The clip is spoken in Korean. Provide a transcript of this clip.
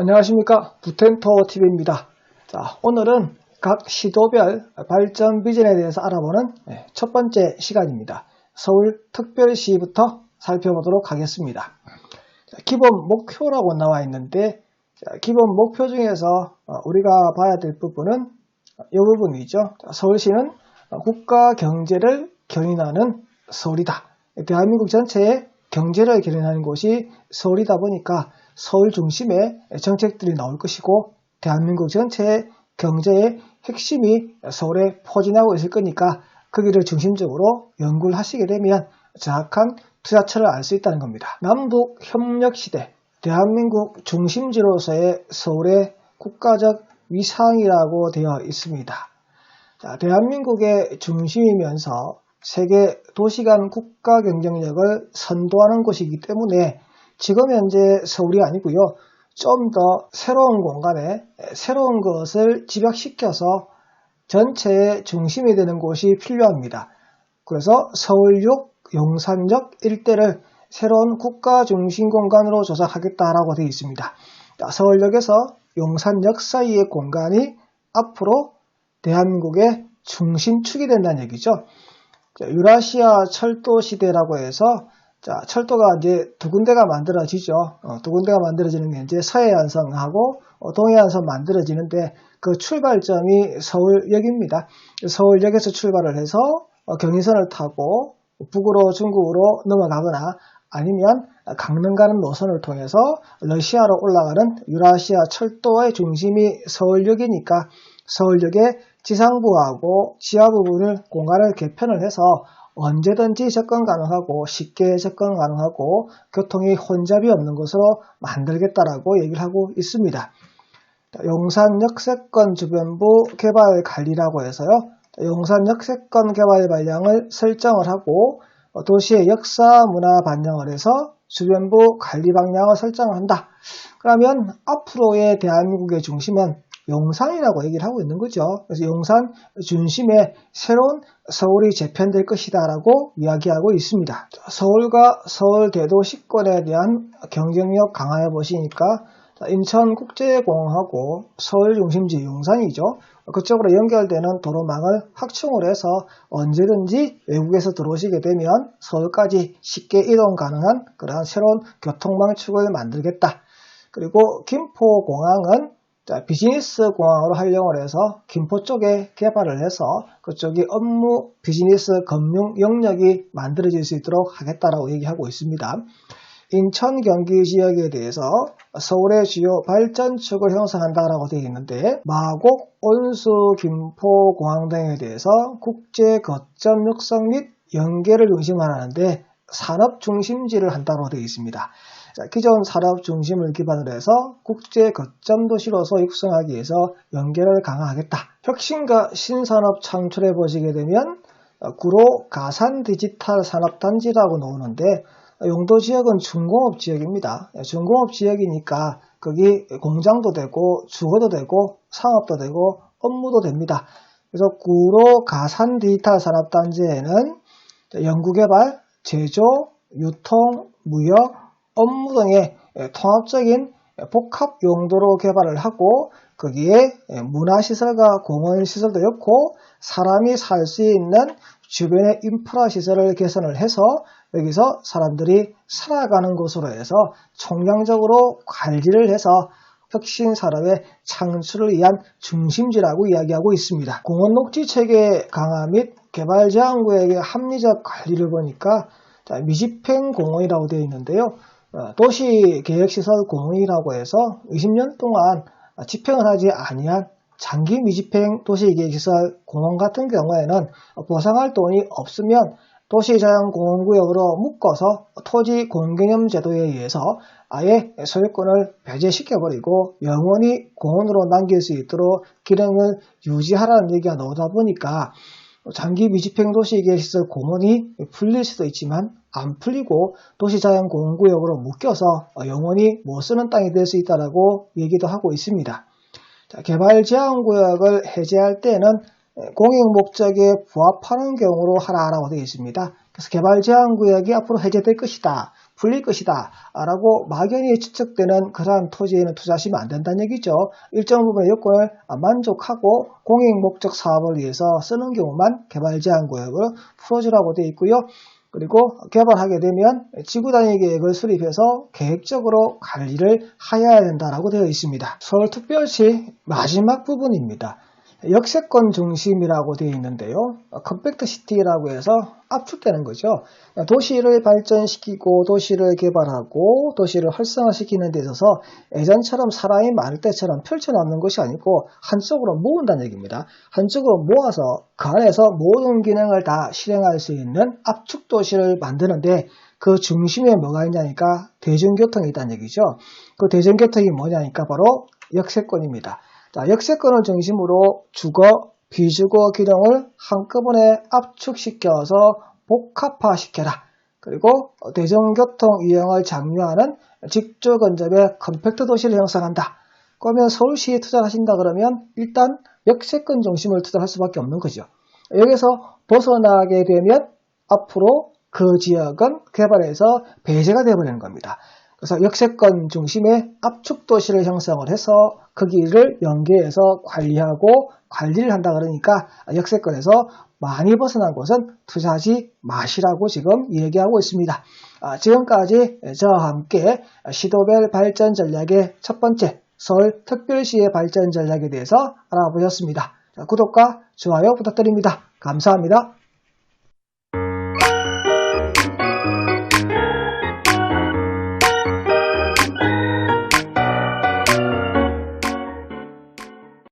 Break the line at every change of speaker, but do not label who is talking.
안녕하십니까, 부텐토TV입니다. 자, 오늘은 각 시도별 발전 비전에 대해서 알아보는 첫 번째 시간입니다. 서울특별시부터 살펴보도록 하겠습니다. 자, 기본 목표라고 나와 있는데, 기본 목표 중에서 우리가 봐야 될 부분은 이 부분이죠. 서울시는 국가 경제를 견인하는 서울이다. 대한민국 전체의 경제를 견인하는 곳이 서울이다 보니까 서울 중심의 정책들이 나올 것이고, 대한민국 전체의 경제의 핵심이 서울에 포진하고 있을 거니까 거기를 중심적으로 연구를 하시게 되면 정확한 투자처를 알 수 있다는 겁니다. 남북 협력 시대, 대한민국 중심지로서의 서울의 국가적 위상이라고 되어 있습니다. 자, 대한민국의 중심이면서 세계 도시 간 국가 경쟁력을 선도하는 곳이기 때문에 지금 현재 서울이 아니고요, 좀 더 새로운 공간에 새로운 것을 집약시켜서 전체의 중심이 되는 곳이 필요합니다. 그래서 서울역, 용산역 일대를 새로운 국가 중심 공간으로 조작하겠다라고 되어 있습니다. 서울역에서 용산역 사이의 공간이 앞으로 대한민국의 중심축이 된다는 얘기죠. 유라시아 철도 시대라고 해서 철도가 이제 두 군데가 만들어지죠. 두 군데가 만들어지는 게 이제 서해안선하고 동해안선 만들어지는데 그 출발점이 서울역입니다. 서울역에서 출발을 해서 경인선을 타고 북으로 중국으로 넘어가거나 아니면 강릉 가는 노선을 통해서 러시아로 올라가는 유라시아 철도의 중심이 서울역이니까 서울역의 지상부하고 지하 부분을 공간을 개편을 해서 언제든지 접근 가능하고 쉽게 접근 가능하고 교통이 혼잡이 없는 곳으로 만들겠다라고 얘기를 하고 있습니다. 용산 역세권 주변부 개발 관리라고 해서요, 용산 역세권 개발 방향을 설정을 하고 도시의 역사 문화 반영을 해서 주변부 관리 방향을 설정을 한다. 그러면 앞으로의 대한민국의 중심은 용산이라고 얘기를 하고 있는 거죠. 그래서 용산 중심에 새로운 서울이 재편될 것이다 라고 이야기하고 있습니다. 서울과 서울 대도시권에 대한 경쟁력 강화해 보시니까 인천국제공항하고 서울 중심지 용산이죠. 그쪽으로 연결되는 도로망을 확충을 해서 언제든지 외국에서 들어오시게 되면 서울까지 쉽게 이동 가능한 그러한 새로운 교통망축을 만들겠다. 그리고 김포공항은 비즈니스 공항으로 활용을 해서 김포 쪽에 개발을 해서 그쪽이 업무, 비즈니스, 금융 영역이 만들어질 수 있도록 하겠다라고 얘기하고 있습니다. 인천 경기 지역에 대해서 서울의 주요 발전축을 형성한다라고 되어 있는데, 마곡, 온수, 김포 공항 등에 대해서 국제 거점 육성 및 연계를 중심으로 하는데 산업 중심지를 한다고 되어 있습니다. 기존 산업 중심을 기반으로 해서 국제 거점 도시로서 육성하기 위해서 연계를 강화하겠다. 혁신과 신산업 창출해 보시게 되면 구로 가산 디지털 산업단지라고 나오는데, 용도 지역은 중공업 지역입니다. 중공업 지역이니까 거기 공장도 되고 주거도 되고 상업도 되고 업무도 됩니다. 그래서 구로 가산 디지털 산업단지에는 연구개발, 제조, 유통, 무역, 업무 등의 통합적인 복합 용도로 개발을 하고 거기에 문화시설과 공원시설도 넣고 사람이 살 수 있는 주변의 인프라 시설을 개선을 해서 여기서 사람들이 살아가는 곳으로 해서 총량적으로 관리를 해서 혁신 산업의 창출을 위한 중심지라고 이야기하고 있습니다. 공원 녹지 체계 강화 및 개발 제한 구역의 합리적 관리를 보니까 미집행 공원이라고 되어 있는데요. 도시계획시설 공원이라고 해서 20년 동안 집행을 하지 아니한 장기 미집행 도시계획시설 공원 같은 경우에는 보상할 돈이 없으면 도시자연공원구역으로 묶어서 토지 공개념 제도에 의해서 아예 소유권을 배제시켜버리고 영원히 공원으로 남길 수 있도록 기능을 유지하라는 얘기가 나오다 보니까 장기 미집행 도시계획시설 공원이 풀릴 수도 있지만 안 풀리고 도시자연공원구역으로 묶여서 영원히 못 쓰는 땅이 될 수 있다고 얘기도 하고 있습니다. 개발 제한구역을 해제할 때는 공익 목적에 부합하는 경우로 하라고 되어 있습니다. 그래서 개발 제한구역이 앞으로 해제될 것이다. 풀릴 것이다 라고 막연히 추측되는 그러한 토지에는 투자하시면 안 된다는 얘기죠. 일정 부분의 요건을 만족하고 공익 목적 사업을 위해서 쓰는 경우만 개발 제한 구역을 풀어주라고 되어 있고요. 그리고 개발하게 되면 지구 단위 계획을 수립해서 계획적으로 관리를 하여야 된다라고 되어 있습니다. 서울특별시 마지막 부분입니다. 역세권 중심이라고 되어 있는데요. 컴팩트 시티라고 해서 압축되는 거죠. 도시를 발전시키고 도시를 개발하고 도시를 활성화시키는 데 있어서 예전처럼 사람이 많을 때처럼 펼쳐놓는 것이 아니고 한쪽으로 모은다는 얘기입니다. 한쪽으로 모아서 그 안에서 모든 기능을 다 실행할 수 있는 압축 도시를 만드는데 그 중심에 뭐가 있냐니까 대중교통이 있다는 얘기죠. 그 대중교통이 뭐냐니까 바로 역세권입니다. 자, 역세권을 중심으로 주거, 비주거 기능을 한꺼번에 압축시켜서 복합화시켜라. 그리고 대중교통 이용을 장려하는 직주 근접의 컴팩트 도시를 형성한다. 그러면 서울시에 투자를 하신다 그러면 일단 역세권 중심을 투자할 수밖에 없는 거죠. 여기서 벗어나게 되면 앞으로 그 지역은 개발해서 배제가 되어버리는 겁니다. 그래서 역세권 중심의 압축 도시를 형성을 해서 거기를 연계해서 관리하고 관리를 한다 그러니까 역세권에서 많이 벗어난 곳은 투자하지 마시라고 지금 얘기하고 있습니다. 지금까지 저와 함께 시도별 발전 전략의 첫 번째 서울특별시의 발전 전략에 대해서 알아보셨습니다. 구독과 좋아요 부탁드립니다. 감사합니다.